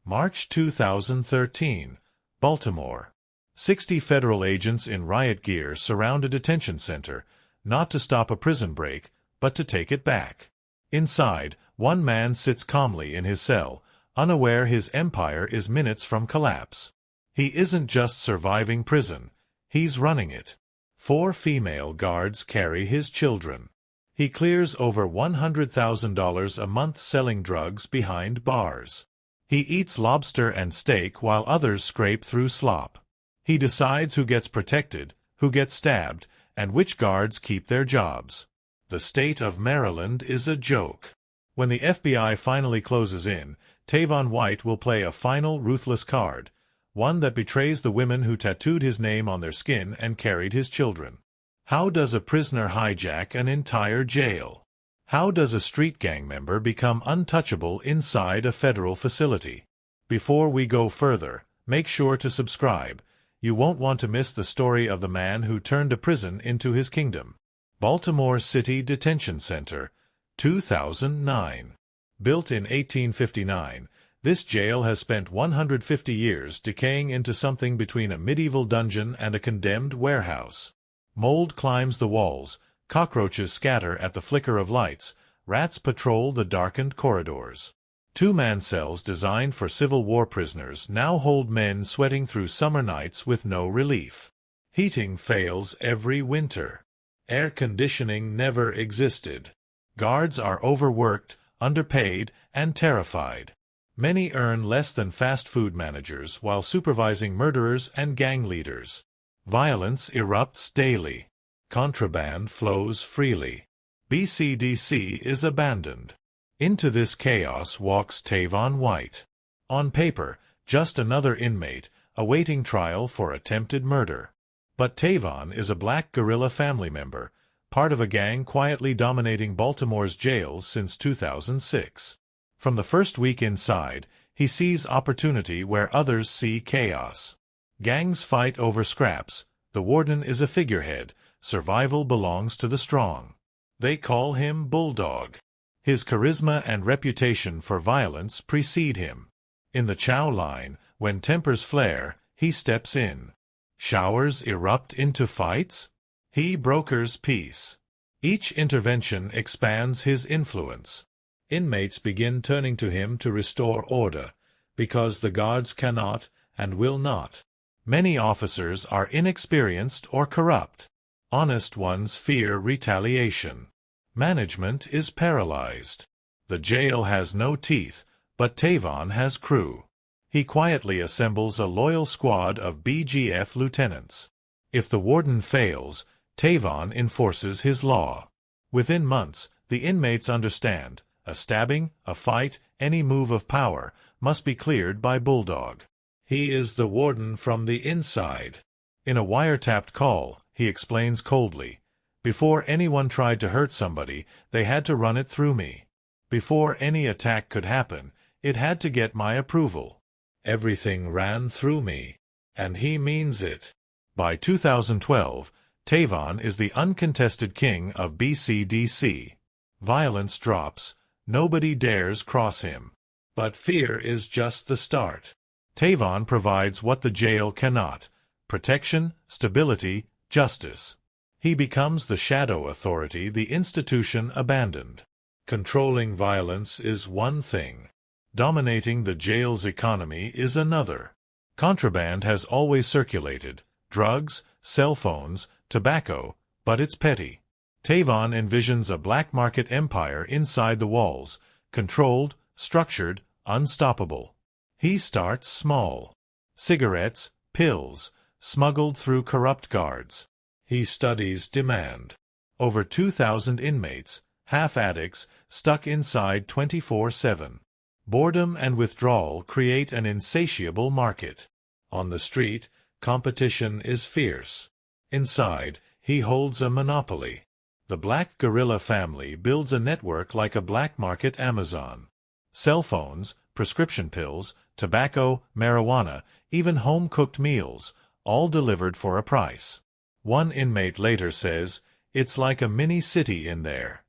March 2013, Baltimore. 60 federal agents in riot gear surround a detention center, not to stop a prison break, but to take it back. Inside, one man sits calmly in his cell, unaware his empire is minutes from collapse. He isn't just surviving prison, he's running it. 4 female guards carry his children. He clears over $100,000 a month selling drugs behind bars. He eats lobster and steak while others scrape through slop. He decides who gets protected, who gets stabbed, and which guards keep their jobs. The state of Maryland is a joke. When the FBI finally closes in, Tavon White will play a final ruthless card, one that betrays the women who tattooed his name on their skin and carried his children. How does a prisoner hijack an entire jail? How does a street gang member become untouchable inside a federal facility? Before we go further, make sure to subscribe. You won't want to miss the story of the man who turned a prison into his kingdom. Baltimore City Detention Center, 2009. Built in 1859, this jail has spent 150 years decaying into something between a medieval dungeon and a condemned warehouse. Mold climbs the walls, cockroaches scatter at the flicker of lights, rats patrol the darkened corridors. 2-man cells designed for Civil War prisoners now hold men sweating through summer nights with no relief. Heating fails every winter. Air conditioning never existed. Guards are overworked, underpaid, and terrified. Many earn less than fast food managers while supervising murderers and gang leaders. Violence erupts daily. Contraband flows freely. BCDC is abandoned. Into this chaos walks Tavon White. On paper, just another inmate, awaiting trial for attempted murder. But Tavon is a black guerrilla family member, part of a gang quietly dominating Baltimore's jails since 2006. From the first week inside, he sees opportunity where others see chaos. Gangs fight over scraps. The warden is a figurehead. Survival belongs to the strong. They call him Bulldog. His charisma and reputation for violence precede him. In the chow line, when tempers flare, he steps in. Showers erupt into fights? He brokers peace. Each intervention expands his influence. Inmates begin turning to him to restore order, because the guards cannot and will not. Many officers are inexperienced or corrupt. Honest ones fear retaliation. Management is paralyzed. The jail has no teeth, but Tavon has crew. He quietly assembles a loyal squad of BGF lieutenants. If the warden fails, Tavon enforces his law. Within months, the inmates understand, a stabbing, a fight, any move of power, must be cleared by Bulldog. He is the warden from the inside. In a wiretapped call, he explains coldly, "Before anyone tried to hurt somebody, they had to run it through me. Before any attack could happen, it had to get my approval. Everything ran through me." And he means it. By 2012, Tavon is the uncontested king of BCDC. Violence drops. Nobody dares cross him. But fear is just the start. Tavon provides what the jail cannot: protection, stability, justice. He becomes the shadow authority the institution abandoned. Controlling violence is one thing. Dominating the jail's economy is another. Contraband has always circulated: drugs, cell phones, tobacco, but it's petty. Tavon envisions a black market empire inside the walls, controlled, structured, unstoppable. He starts small. Cigarettes, pills, smuggled through corrupt guards. He studies demand. Over 2,000 inmates, half addicts, stuck inside 24/7. Boredom and withdrawal create an insatiable market. On the street, competition is fierce. Inside, he holds a monopoly. The black guerrilla family builds a network like a black market Amazon. Cell phones, prescription pills, tobacco, marijuana, even home-cooked meals, all delivered for a price. One inmate later says, "It's like a mini-city in there."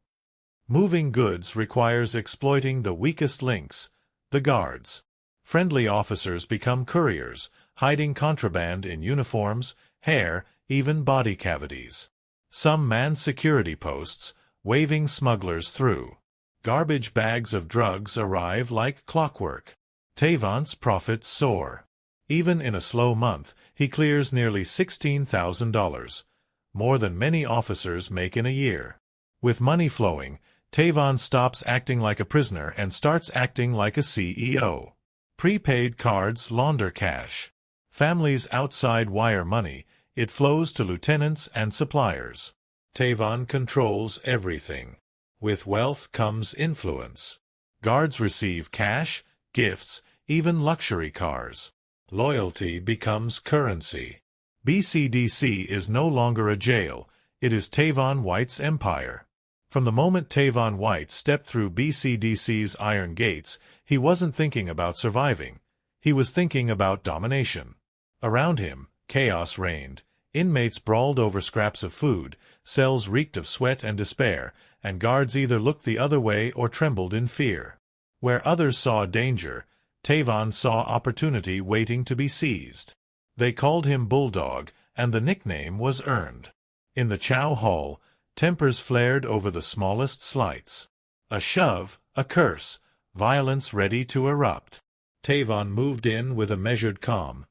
Moving goods requires exploiting the weakest links, the guards. Friendly officers become couriers, hiding contraband in uniforms, hair, even body cavities. Some man security posts, waving smugglers through. Garbage bags of drugs arrive like clockwork. Tavon's profits soar. Even in a slow month, he clears nearly $16,000, more than many officers make in a year. With money flowing, Tavon stops acting like a prisoner and starts acting like a CEO. Prepaid cards launder cash. Families outside wire money. It flows to lieutenants and suppliers. Tavon controls everything. With wealth comes influence. Guards receive cash, gifts, even luxury cars. Loyalty becomes currency. BCDC is no longer a jail, it is Tavon White's empire. From the moment Tavon White stepped through BCDC's iron gates, he wasn't thinking about surviving. He was thinking about domination. Around him, chaos reigned. Inmates brawled over scraps of food, cells reeked of sweat and despair, and guards either looked the other way or trembled in fear. Where others saw danger, Tavon saw opportunity waiting to be seized. They called him Bulldog, and the nickname was earned. In the chow hall, tempers flared over the smallest slights. A shove, a curse, violence ready to erupt. Tavon moved in with a measured calm,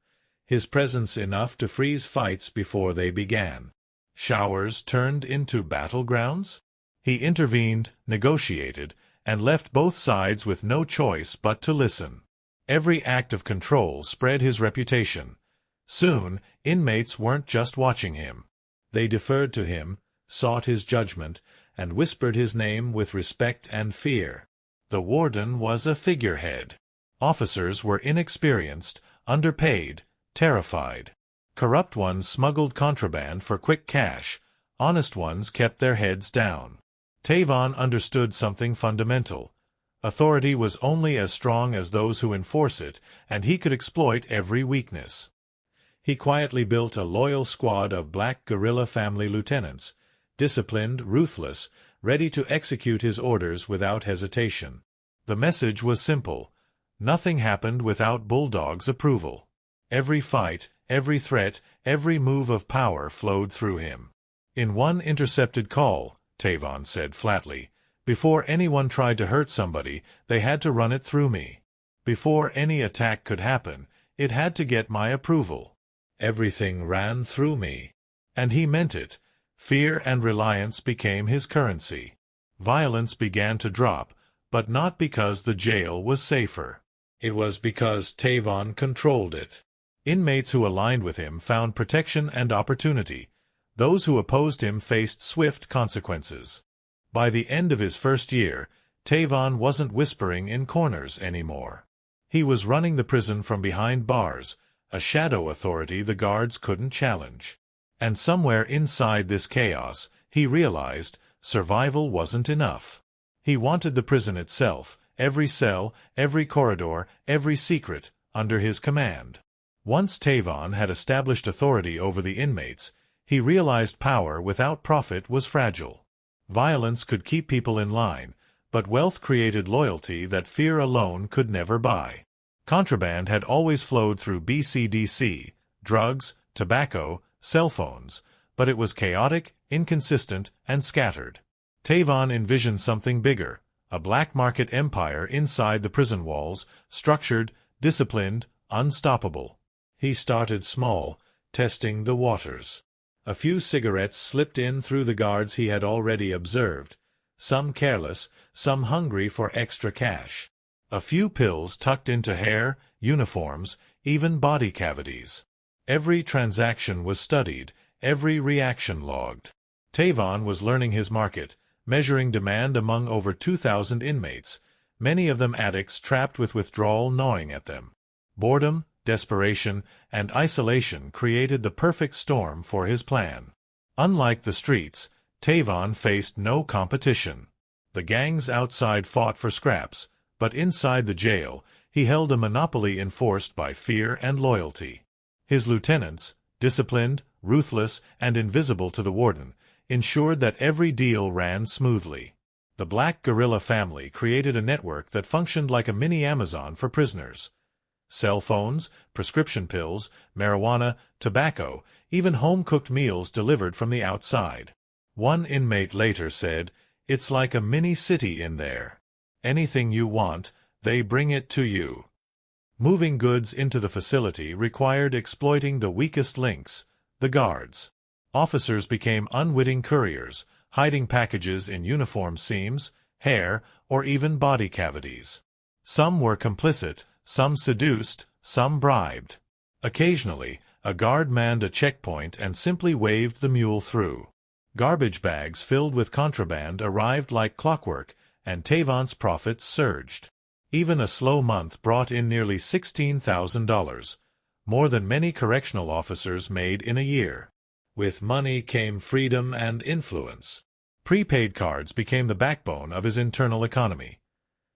his presence enough to freeze fights before they began. Showers turned into battlegrounds? He intervened, negotiated, and left both sides with no choice but to listen. Every act of control spread his reputation. Soon, inmates weren't just watching him. They deferred to him, sought his judgment, and whispered his name with respect and fear. The warden was a figurehead. Officers were inexperienced, underpaid, terrified. Corrupt ones smuggled contraband for quick cash. Honest ones kept their heads down. Tavon understood something fundamental. Authority was only as strong as those who enforce it, and he could exploit every weakness. He quietly built a loyal squad of black guerrilla family lieutenants, disciplined, ruthless, ready to execute his orders without hesitation. The message was simple. Nothing happened without Bulldog's approval. Every fight, every threat, every move of power flowed through him. In one intercepted call, Tavon said flatly, before anyone tried to hurt somebody, they had to run it through me. Before any attack could happen, it had to get my approval. Everything ran through me. And he meant it. Fear and reliance became his currency. Violence began to drop, but not because the jail was safer. It was because Tavon controlled it. Inmates who aligned with him found protection and opportunity. Those who opposed him faced swift consequences. By the end of his first year, Tavon wasn't whispering in corners anymore. He was running the prison from behind bars, a shadow authority the guards couldn't challenge. And somewhere inside this chaos, he realized, survival wasn't enough. He wanted the prison itself, every cell, every corridor, every secret, under his command. Once Tavon had established authority over the inmates, he realized power without profit was fragile. Violence could keep people in line, but wealth created loyalty that fear alone could never buy. Contraband had always flowed through BCDC, drugs, tobacco, cell phones, but it was chaotic, inconsistent, and scattered. Tavon envisioned something bigger, a black market empire inside the prison walls, structured, disciplined, unstoppable. He started small, testing the waters. A few cigarettes slipped in through the guards he had already observed, some careless, some hungry for extra cash. A few pills tucked into hair, uniforms, even body cavities. Every transaction was studied, every reaction logged. Tavon was learning his market, measuring demand among over 2,000 inmates, many of them addicts trapped with withdrawal gnawing at them. Boredom, desperation, and isolation created the perfect storm for his plan. Unlike the streets, Tavon faced no competition. The gangs outside fought for scraps, but inside the jail, he held a monopoly enforced by fear and loyalty. His lieutenants, disciplined, ruthless, and invisible to the warden, ensured that every deal ran smoothly. The black guerrilla family created a network that functioned like a mini Amazon for prisoners. cell phones, prescription pills, marijuana, tobacco, even home-cooked meals delivered from the outside. One inmate later said, "It's like a mini-city in there. Anything you want, they bring it to you." Moving goods into the facility required exploiting the weakest links, the guards. Officers became unwitting couriers, hiding packages in uniform seams, hair, or even body cavities. Some were complicit, some seduced, some bribed. Occasionally, a guard manned a checkpoint and simply waved the mule through. Garbage bags filled with contraband arrived like clockwork, and Tavon's profits surged. Even a slow month brought in nearly $16,000, more than many correctional officers made in a year. With money came freedom and influence. Prepaid cards became the backbone of his internal economy.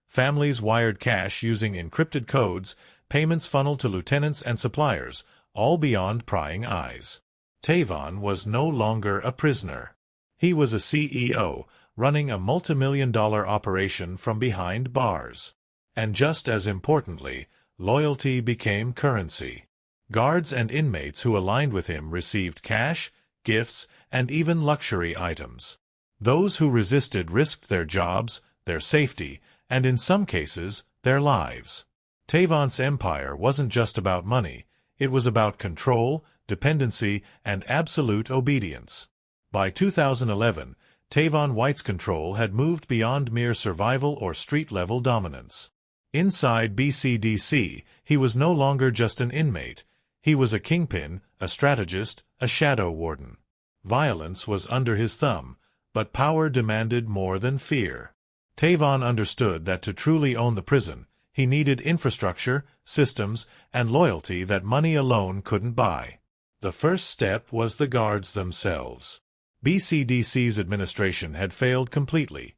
Families wired cash using encrypted codes, payments funneled to lieutenants and suppliers, all beyond prying eyes. Tavon was no longer a prisoner. He was a CEO, running a multimillion-dollar operation from behind bars. And just as importantly, loyalty became currency. Guards and inmates who aligned with him received cash, gifts, and even luxury items. Those who resisted risked their jobs, their safety, and in some cases, their lives. Tavon's empire wasn't just about money, it was about control, dependency, and absolute obedience. By 2011, Tavon White's control had moved beyond mere survival or street-level dominance. Inside BCDC, he was no longer just an inmate. He was a kingpin, a strategist, a shadow warden. Violence was under his thumb, but power demanded more than fear. Tavon understood that to truly own the prison, he needed infrastructure, systems, and loyalty that money alone couldn't buy. The first step was the guards themselves. BCDC's administration had failed completely.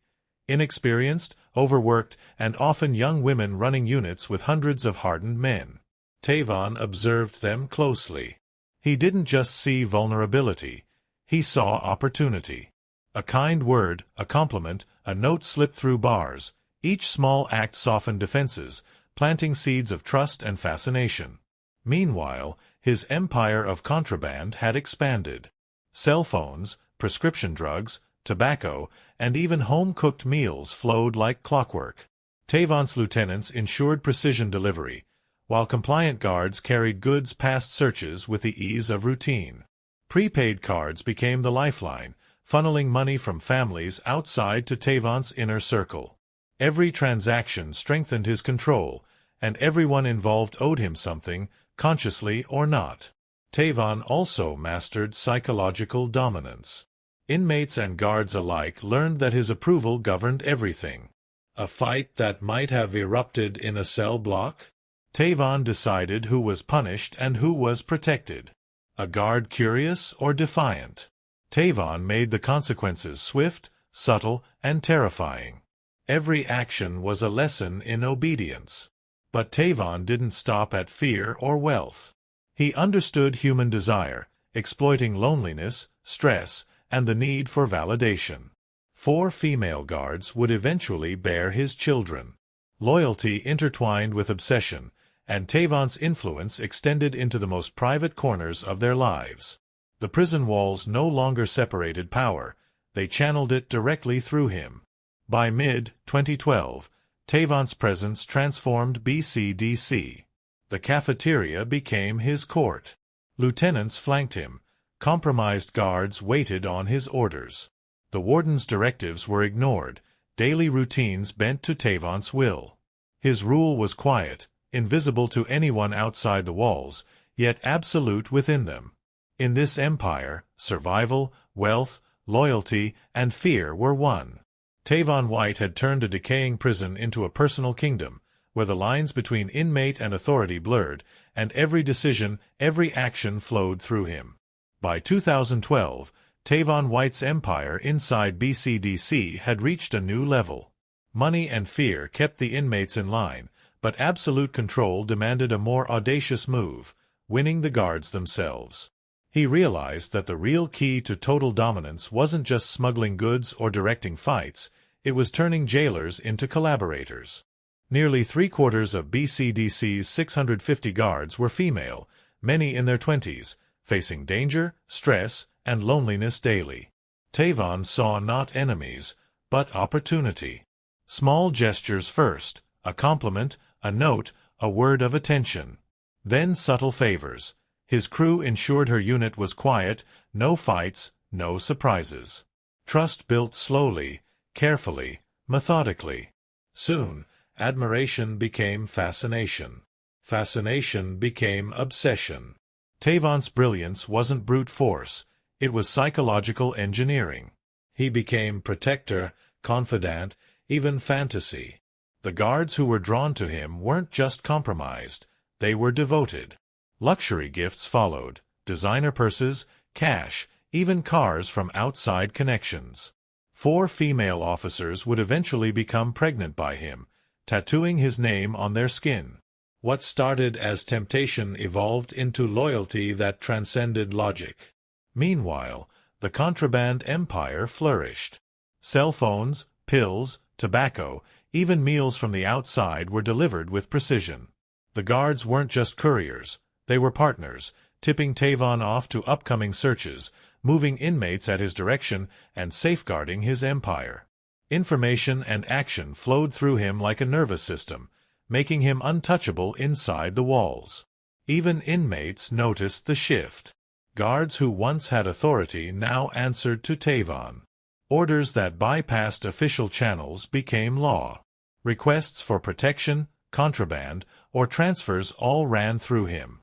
Inexperienced, overworked, and often young women running units with hundreds of hardened men. Tavon observed them closely. He didn't just see vulnerability, he saw opportunity. A kind word, a compliment, a note slipped through bars. Each small act softened defenses, planting seeds of trust and fascination. Meanwhile, his empire of contraband had expanded. Cell phones, prescription drugs, tobacco, and even home-cooked meals flowed like clockwork. Tavon's lieutenants ensured precision delivery, while compliant guards carried goods past searches with the ease of routine. Prepaid cards became the lifeline, funneling money from families outside to Tavon's inner circle. Every transaction strengthened his control, and everyone involved owed him something, consciously or not. Tavon also mastered psychological dominance. Inmates and guards alike learned that his approval governed everything. A fight that might have erupted in a cell block? Tavon decided who was punished and who was protected. A guard curious or defiant? Tavon made the consequences swift, subtle, and terrifying. Every action was a lesson in obedience. But Tavon didn't stop at fear or wealth. He understood human desire, exploiting loneliness, stress, and the need for validation. 4 female guards would eventually bear his children. Loyalty intertwined with obsession, and Tavon's influence extended into the most private corners of their lives. The prison walls no longer separated power, they channeled it directly through him. By mid-2012, Tavon's presence transformed BCDC. The cafeteria became his court. Lieutenants flanked him. Compromised guards waited on his orders. The warden's directives were ignored, daily routines bent to Tavon's will. His rule was quiet, invisible to anyone outside the walls, yet absolute within them. In this empire, survival, wealth, loyalty, and fear were one. Tavon White had turned a decaying prison into a personal kingdom, where the lines between inmate and authority blurred, and every decision, every action flowed through him. By 2012, Tavon White's empire inside BCDC had reached a new level. Money and fear kept the inmates in line, but absolute control demanded a more audacious move, winning the guards themselves. He realized that the real key to total dominance wasn't just smuggling goods or directing fights, it was turning jailers into collaborators. Nearly three-quarters of BCDC's 650 guards were female, many in their 20s, facing danger, stress, and loneliness daily. Tavon saw not enemies, but opportunity. Small gestures first, a compliment, a note, a word of attention. Then subtle favors. His crew ensured her unit was quiet, no fights, no surprises. Trust built slowly, carefully, methodically. Soon, admiration became fascination. Fascination became obsession. Tavon's brilliance wasn't brute force, it was psychological engineering. He became protector, confidant, even fantasy. The guards who were drawn to him weren't just compromised, they were devoted. Luxury gifts followed, designer purses, cash, even cars from outside connections. 4 female officers would eventually become pregnant by him, tattooing his name on their skin. What started as temptation evolved into loyalty that transcended logic. Meanwhile, the contraband empire flourished. Cell phones, pills, tobacco, even meals from the outside were delivered with precision. The guards weren't just couriers, they were partners, tipping Tavon off to upcoming searches, moving inmates at his direction, and safeguarding his empire. Information and action flowed through him like a nervous system, making him untouchable inside the walls. Even inmates noticed the shift. Guards who once had authority now answered to Tavon. Orders that bypassed official channels became law. Requests for protection, contraband, or transfers all ran through him.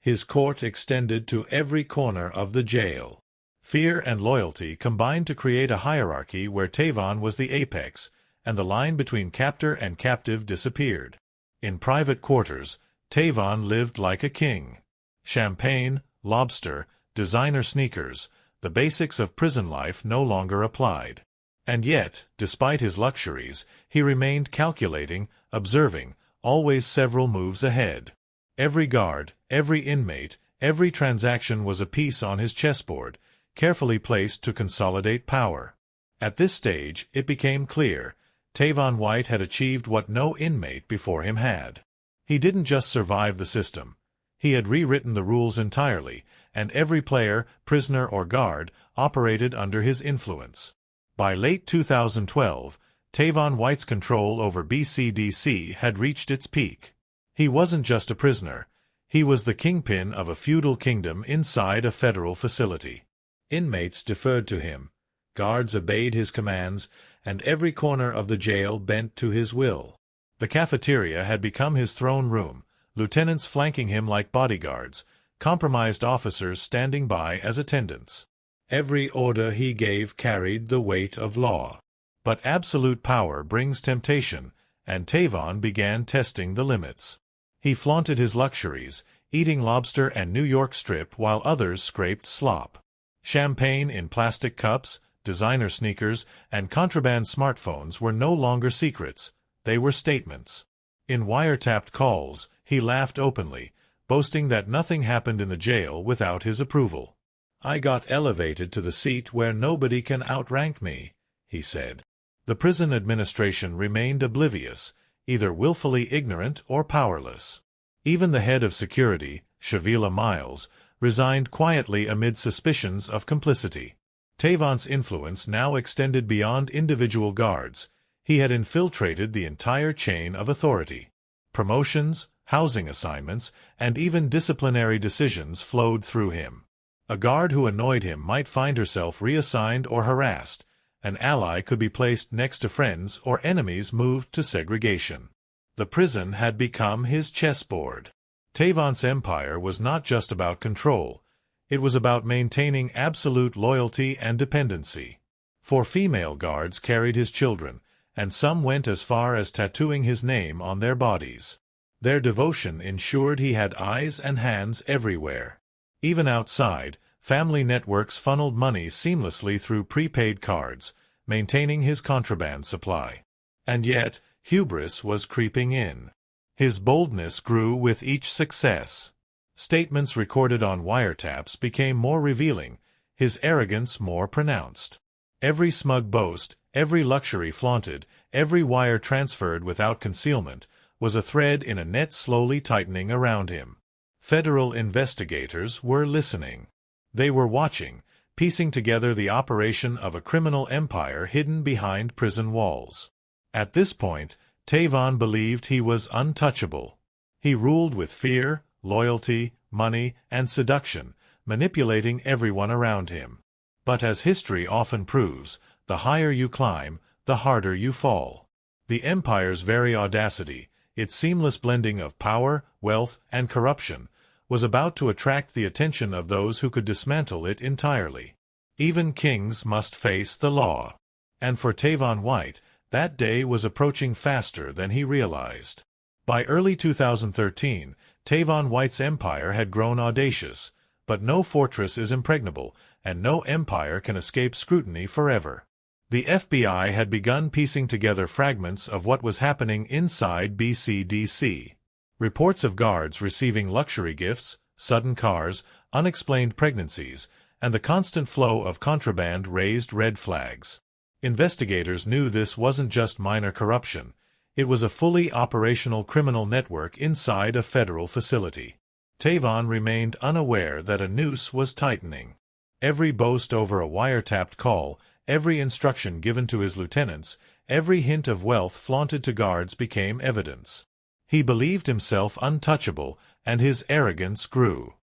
His court extended to every corner of the jail. Fear and loyalty combined to create a hierarchy where Tavon was the apex, and the line between captor and captive disappeared. In private quarters, Tavon lived like a king. Champagne, lobster, designer sneakers, the basics of prison life no longer applied. And yet, despite his luxuries, he remained calculating, observing, always several moves ahead. Every guard, every inmate, every transaction was a piece on his chessboard, carefully placed to consolidate power. At this stage, it became clear, Tavon White had achieved what no inmate before him had. He didn't just survive the system. He had rewritten the rules entirely, and every player, prisoner or guard, operated under his influence. By late 2012, Tavon White's control over BCDC had reached its peak. He wasn't just a prisoner. He was the kingpin of a feudal kingdom inside a federal facility. Inmates deferred to him. Guards obeyed his commands, and every corner of the jail bent to his will. The cafeteria had become his throne room, lieutenants flanking him like bodyguards, compromised officers standing by as attendants. Every order he gave carried the weight of law. But absolute power brings temptation, and Tavon began testing the limits. He flaunted his luxuries, eating lobster and New York strip while others scraped slop. Champagne in plastic cups, designer sneakers, and contraband smartphones were no longer secrets, they were statements. In wiretapped calls, he laughed openly, boasting that nothing happened in the jail without his approval. "I got elevated to the seat where nobody can outrank me," he said. The prison administration remained oblivious, either willfully ignorant or powerless. Even the head of security, Shavila Miles, resigned quietly amid suspicions of complicity. Tavon's influence now extended beyond individual guards. He had infiltrated the entire chain of authority. Promotions, housing assignments, and even disciplinary decisions flowed through him. A guard who annoyed him might find herself reassigned or harassed. An ally could be placed next to friends or enemies moved to segregation. The prison had become his chessboard. Tavon's empire was not just about control. It was about maintaining absolute loyalty and dependency. 4 female guards carried his children, and some went as far as tattooing his name on their bodies. Their devotion ensured he had eyes and hands everywhere. Even outside, family networks funneled money seamlessly through prepaid cards, maintaining his contraband supply. And yet, hubris was creeping in. His boldness grew with each success. Statements recorded on wiretaps became more revealing, his arrogance more pronounced. Every smug boast, every luxury flaunted, every wire transferred without concealment, was a thread in a net slowly tightening around him. Federal investigators were listening. They were watching, piecing together the operation of a criminal empire hidden behind prison walls. At this point, Tavon believed he was untouchable. He ruled with fear, loyalty, money, and seduction, manipulating everyone around him. But as history often proves, the higher you climb, the harder you fall. The empire's very audacity, its seamless blending of power, wealth, and corruption, was about to attract the attention of those who could dismantle it entirely. Even kings must face the law. And for Tavon White, that day was approaching faster than he realized. By early 2013, Tavon White's empire had grown audacious, but no fortress is impregnable, and no empire can escape scrutiny forever. The FBI had begun piecing together fragments of what was happening inside BCDC. Reports of guards receiving luxury gifts, sudden cars, unexplained pregnancies, and the constant flow of contraband raised red flags. Investigators knew this wasn't just minor corruption. It was a fully operational criminal network inside a federal facility. Tavon remained unaware that a noose was tightening. Every boast over a wiretapped call, every instruction given to his lieutenants, every hint of wealth flaunted to guards became evidence. He believed himself untouchable, and his arrogance grew.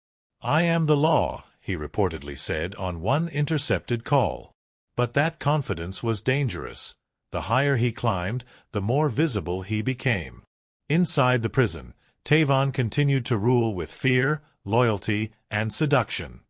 "I am the law," he reportedly said on one intercepted call. But that confidence was dangerous. The higher he climbed, the more visible he became. Inside the prison, Tavon continued to rule with fear, loyalty, and seduction.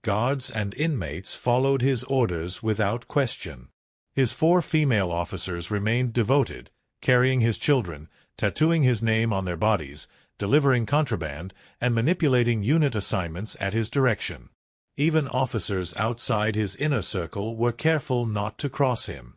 Guards and inmates followed his orders without question. His 4 female officers remained devoted, carrying his children, tattooing his name on their bodies, delivering contraband, and manipulating unit assignments at his direction. Even officers outside his inner circle were careful not to cross him.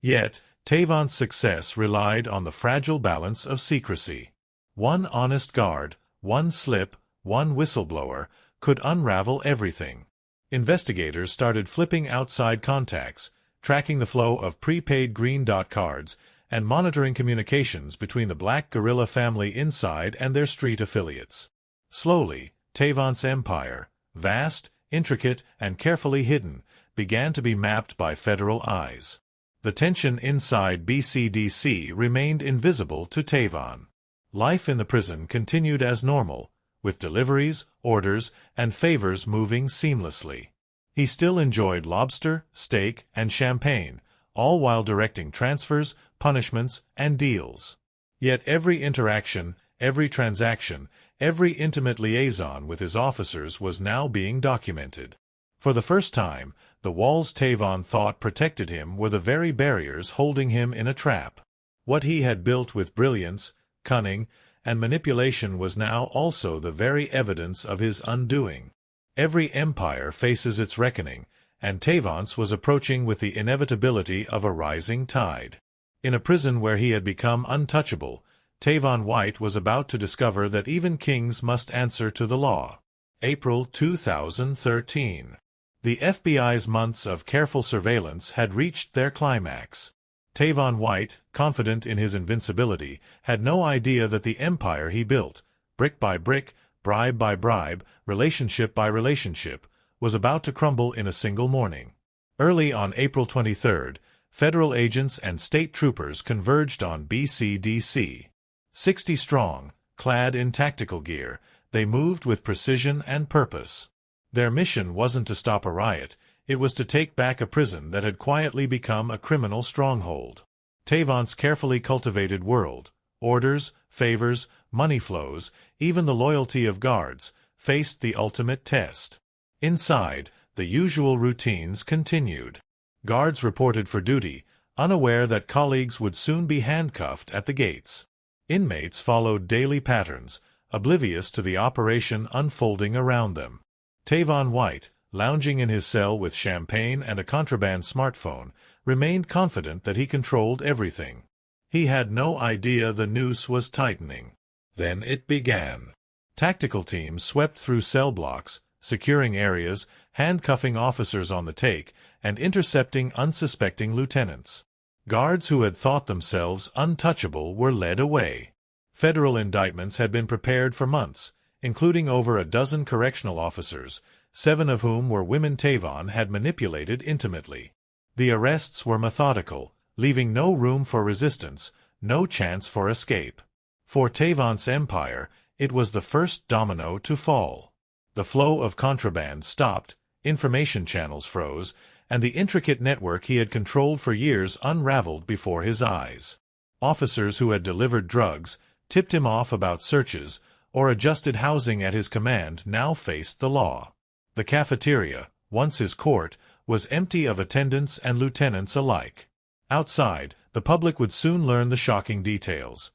Yet, Tavon's success relied on the fragile balance of secrecy. One honest guard, one slip, one whistleblower, could unravel everything. Investigators started flipping outside contacts, tracking the flow of prepaid green dot cards, and monitoring communications between the Black Guerrilla family inside and their street affiliates. Slowly, Tavon's empire, vast, intricate, and carefully hidden, began to be mapped by federal eyes. The tension inside BCDC remained invisible to Tavon. Life in the prison continued as normal, with deliveries, orders, and favors moving seamlessly. He still enjoyed lobster, steak, and champagne, all while directing transfers, punishments, and deals. Yet every interaction, every transaction, every intimate liaison with his officers was now being documented. For the first time, the walls Tavon thought protected him were the very barriers holding him in a trap. What he had built with brilliance, cunning, and manipulation was now also the very evidence of his undoing. Every empire faces its reckoning, and Tavon's was approaching with the inevitability of a rising tide. In a prison where he had become untouchable, Tavon White was about to discover that even kings must answer to the law. April 2013. The FBI's months of careful surveillance had reached their climax. Tavon White, confident in his invincibility, had no idea that the empire he built, brick by brick, bribe by bribe, relationship by relationship, was about to crumble in a single morning. Early on April 23rd, federal agents and state troopers converged on BCDC. 60 strong, clad in tactical gear, they moved with precision and purpose. Their mission wasn't to stop a riot, it was to take back a prison that had quietly become a criminal stronghold. Tavon's carefully cultivated world, orders, favors, money flows, even the loyalty of guards, faced the ultimate test. Inside, the usual routines continued. Guards reported for duty, unaware that colleagues would soon be handcuffed at the gates. Inmates followed daily patterns, oblivious to the operation unfolding around them. Tavon White, lounging in his cell with champagne and a contraband smartphone, remained confident that he controlled everything. He had no idea the noose was tightening. Then it began. Tactical teams swept through cell blocks, securing areas, handcuffing officers on the take, and intercepting unsuspecting lieutenants. Guards who had thought themselves untouchable were led away. Federal indictments had been prepared for months, including over a dozen correctional officers, 7 of whom were women Tavon had manipulated intimately. The arrests were methodical, leaving no room for resistance, no chance for escape. For Tavon's empire, it was the first domino to fall. The flow of contraband stopped, information channels froze, and the intricate network he had controlled for years unraveled before his eyes. Officers who had delivered drugs, tipped him off about searches, or adjusted housing at his command now faced the law. The cafeteria, once his court, was empty of attendants and lieutenants alike. Outside, the public would soon learn the shocking details.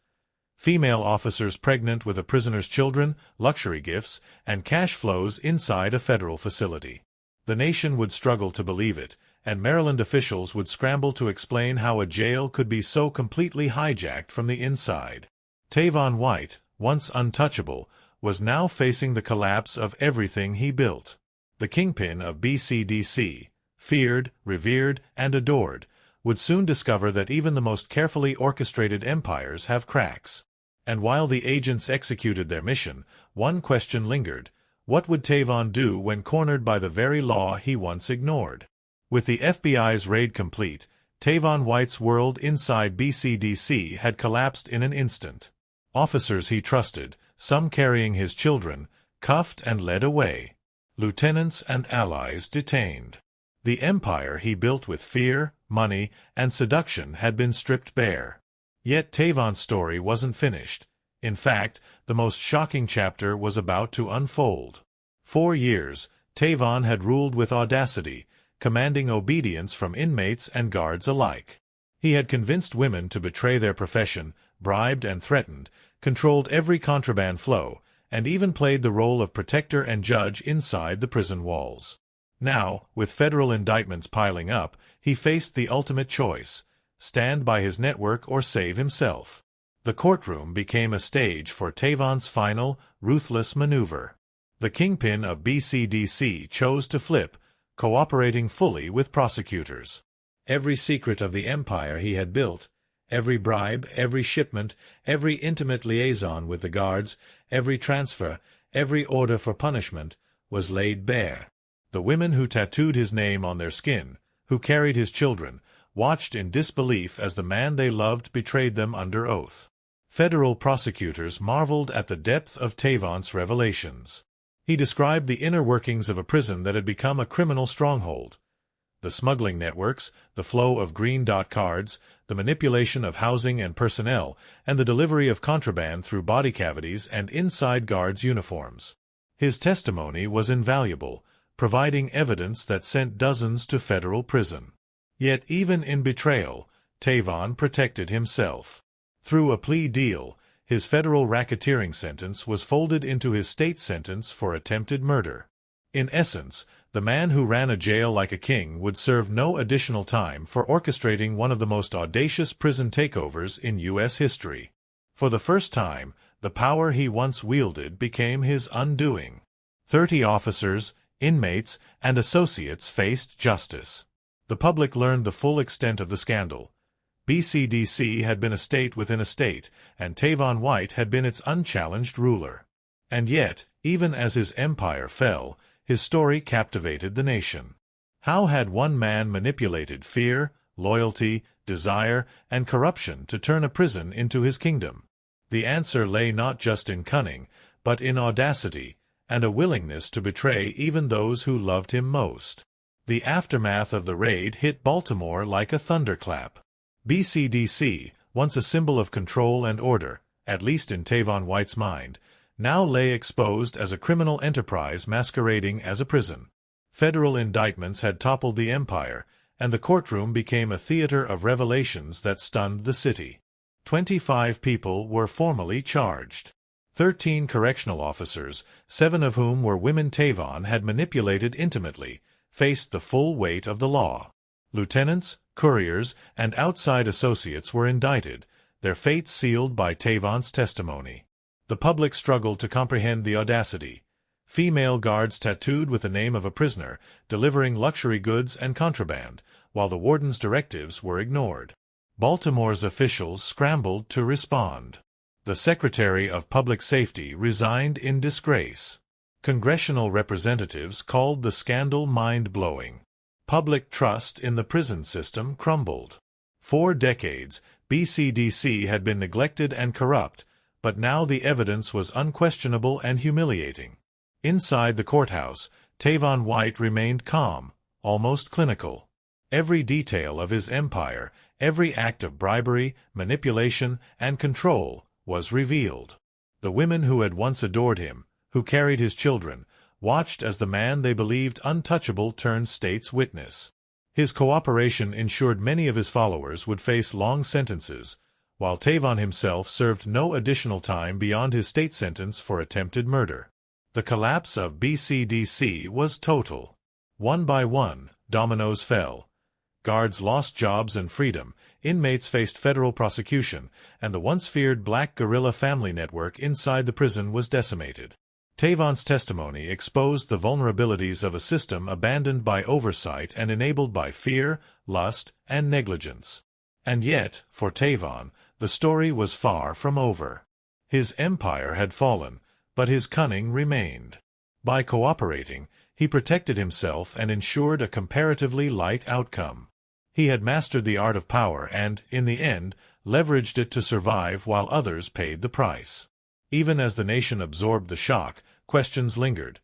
Female officers pregnant with a prisoner's children, luxury gifts, and cash flows inside a federal facility. The nation would struggle to believe it, and Maryland officials would scramble to explain how a jail could be so completely hijacked from the inside. Tavon White, once untouchable, was now facing the collapse of everything he built. The kingpin of BCDC, feared, revered, and adored, would soon discover that even the most carefully orchestrated empires have cracks. And while the agents executed their mission, one question lingered: what would Tavon do when cornered by the very law he once ignored? With the FBI's raid complete, Tavon White's world inside BCDC had collapsed in an instant. Officers he trusted, some carrying his children, cuffed and led away. Lieutenants and allies detained. The empire he built with fear, money, and seduction had been stripped bare. Yet Tavon's story wasn't finished. In fact, the most shocking chapter was about to unfold. 4 years, Tavon had ruled with audacity, commanding obedience from inmates and guards alike. He had convinced women to betray their profession, bribed and threatened, controlled every contraband flow, and even played the role of protector and judge inside the prison walls. Now, with federal indictments piling up, he faced the ultimate choice: stand by his network or save himself. The courtroom became a stage for Tavon's final, ruthless maneuver. The kingpin of BCDC chose to flip, cooperating fully with prosecutors. Every secret of the empire he had built, every bribe, every shipment, every intimate liaison with the guards, every transfer, every order for punishment, was laid bare. The women who tattooed his name on their skin, who carried his children, watched in disbelief as the man they loved betrayed them under oath. Federal prosecutors marveled at the depth of Tavon's revelations. He described the inner workings of a prison that had become a criminal stronghold. The smuggling networks, the flow of green dot cards, the manipulation of housing and personnel, and the delivery of contraband through body cavities and inside guards' uniforms. His testimony was invaluable, providing evidence that sent dozens to federal prison. Yet even in betrayal, Tavon protected himself. Through a plea deal, his federal racketeering sentence was folded into his state sentence for attempted murder. In essence, the man who ran a jail like a king would serve no additional time for orchestrating one of the most audacious prison takeovers in U.S. history. For the first time, the power he once wielded became his undoing. 30 officers, inmates, and associates faced justice. The public learned the full extent of the scandal. BCDC had been a state within a state, and Tavon White had been its unchallenged ruler. And yet, even as his empire fell, his story captivated the nation. How had one man manipulated fear, loyalty, desire, and corruption to turn a prison into his kingdom? The answer lay not just in cunning, but in audacity, and a willingness to betray even those who loved him most. The aftermath of the raid hit Baltimore like a thunderclap. BCDC, once a symbol of control and order, at least in Tavon White's mind, now lay exposed as a criminal enterprise masquerading as a prison. Federal indictments had toppled the empire, and the courtroom became a theater of revelations that stunned the city. 25 people were formally charged. 13 correctional officers, 7 of whom were women Tavon had manipulated intimately, faced the full weight of the law. Lieutenants, couriers, and outside associates were indicted, their fates sealed by Tavon's testimony. The public struggled to comprehend the audacity. Female guards tattooed with the name of a prisoner, delivering luxury goods and contraband, while the warden's directives were ignored. Baltimore's officials scrambled to respond. The Secretary of Public Safety resigned in disgrace. Congressional representatives called the scandal mind-blowing. Public trust in the prison system crumbled. For decades, BCDC had been neglected and corrupt, but now the evidence was unquestionable and humiliating. Inside the courthouse, Tavon White remained calm, almost clinical. Every detail of his empire, every act of bribery, manipulation, and control was revealed. The women who had once adored him, who carried his children, watched as the man they believed untouchable turned state's witness. His cooperation ensured many of his followers would face long sentences, while Tavon himself served no additional time beyond his state sentence for attempted murder. The collapse of BCDC was total. One by one, dominoes fell. Guards lost jobs and freedom, inmates faced federal prosecution, and the once feared black guerrilla family network inside the prison was decimated. Tavon's testimony exposed the vulnerabilities of a system abandoned by oversight and enabled by fear, lust, and negligence. And yet, for Tavon, the story was far from over. His empire had fallen, but his cunning remained. By cooperating, he protected himself and ensured a comparatively light outcome. He had mastered the art of power and, in the end, leveraged it to survive while others paid the price. Even as the nation absorbed the shock, questions lingered.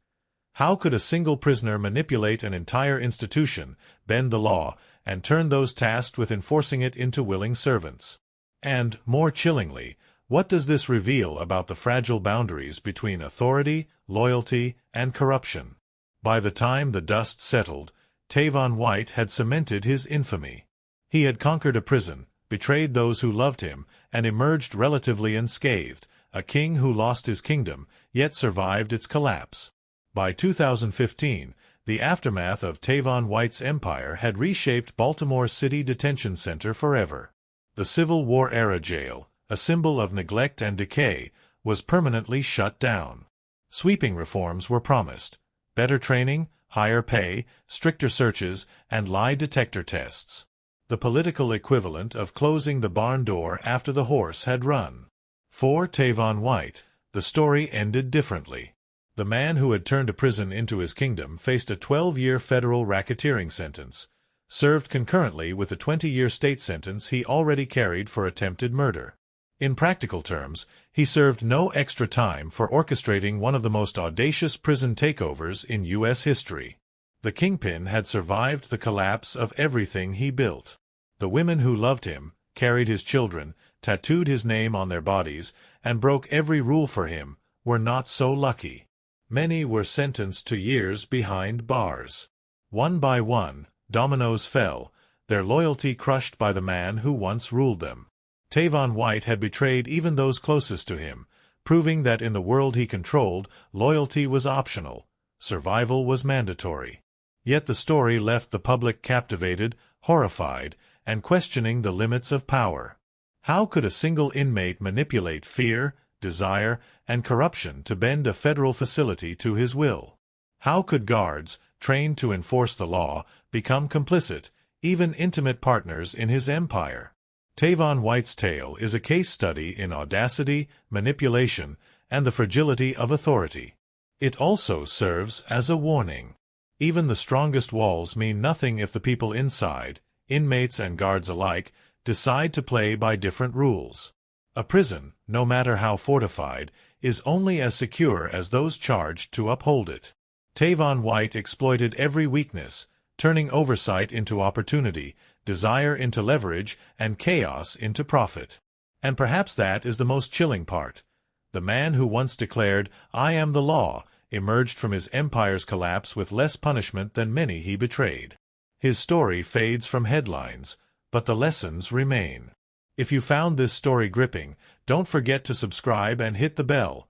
How could a single prisoner manipulate an entire institution, bend the law, and turn those tasked with enforcing it into willing servants? And, more chillingly, what does this reveal about the fragile boundaries between authority, loyalty, and corruption? By the time the dust settled, Tavon White had cemented his infamy. He had conquered a prison, betrayed those who loved him, and emerged relatively unscathed, a king who lost his kingdom, yet survived its collapse. By 2015, the aftermath of Tavon White's empire had reshaped Baltimore City Detention Center forever. The Civil War-era jail, a symbol of neglect and decay, was permanently shut down. Sweeping reforms were promised: better training, higher pay, stricter searches, and lie detector tests. The political equivalent of closing the barn door after the horse had run. For Tavon White, the story ended differently. The man who had turned a prison into his kingdom faced a 12-year federal racketeering sentence, served concurrently with the 20-year state sentence he already carried for attempted murder. In practical terms, he served no extra time for orchestrating one of the most audacious prison takeovers in U.S. history. The kingpin had survived the collapse of everything he built. The women who loved him, carried his children, tattooed his name on their bodies, and broke every rule for him, were not so lucky. Many were sentenced to years behind bars. One by one, dominoes fell, their loyalty crushed by the man who once ruled them. Tavon White had betrayed even those closest to him, proving that in the world he controlled, loyalty was optional, survival was mandatory. Yet the story left the public captivated, horrified, and questioning the limits of power. How could a single inmate manipulate fear, desire, and corruption to bend a federal facility to his will? How could guards, trained to enforce the law, become complicit, even intimate partners in his empire? Tavon White's tale is a case study in audacity, manipulation, and the fragility of authority. It also serves as a warning. Even the strongest walls mean nothing if the people inside, inmates and guards alike, decide to play by different rules. A prison, no matter how fortified, is only as secure as those charged to uphold it. Tavon White exploited every weakness, turning oversight into opportunity, desire into leverage, and chaos into profit. And perhaps that is the most chilling part. The man who once declared, "I am the law," emerged from his empire's collapse with less punishment than many he betrayed. His story fades from headlines, but the lessons remain. If you found this story gripping, don't forget to subscribe and hit the bell.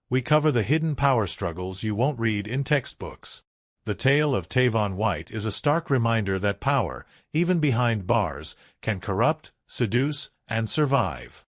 We cover the hidden power struggles you won't read in textbooks. The tale of Tavon White is a stark reminder that power, even behind bars, can corrupt, seduce, and survive.